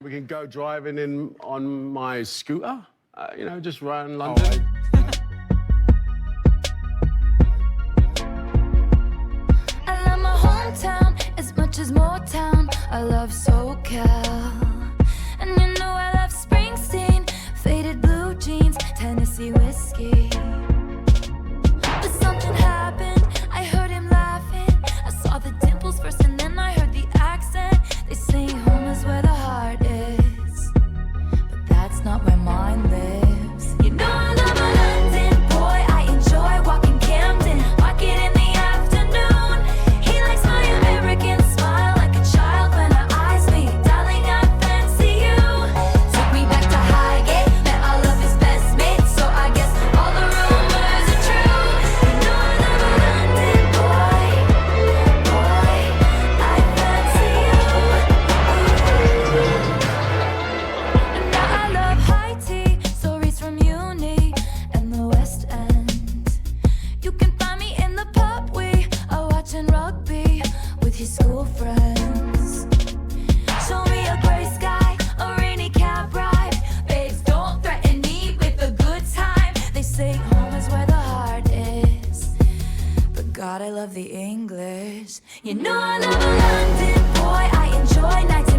We can go driving in on my scooter, just around London. I love my hometown as much as Motown. I love SoCal. And you know I love Springsteen, faded blue jeans, Tennessee whiskey. But something happened, I heard him laughing. I saw the dimples first and then I heard the accent. They say home is where the heart is, but that's not where mine lives. You know I love a London boy, I enjoy walking Camden, walking in the afternoon. He likes my American smile like a child when I eyes me. Darling, I fancy you. Took me back to Highgate, met all of his best mates, so I guess all the rumors are true. You know I love a London boy, I fancy you. And now I love high tea, stories from uni and the West End. You can find me in the pub, we are watching rugby with his school friends. Show me a gray sky, a rainy cab ride. Babes, don't threaten me with a good time. They say home is where the heart is, but God, I love the English. You know I love a London boy, I enjoy nights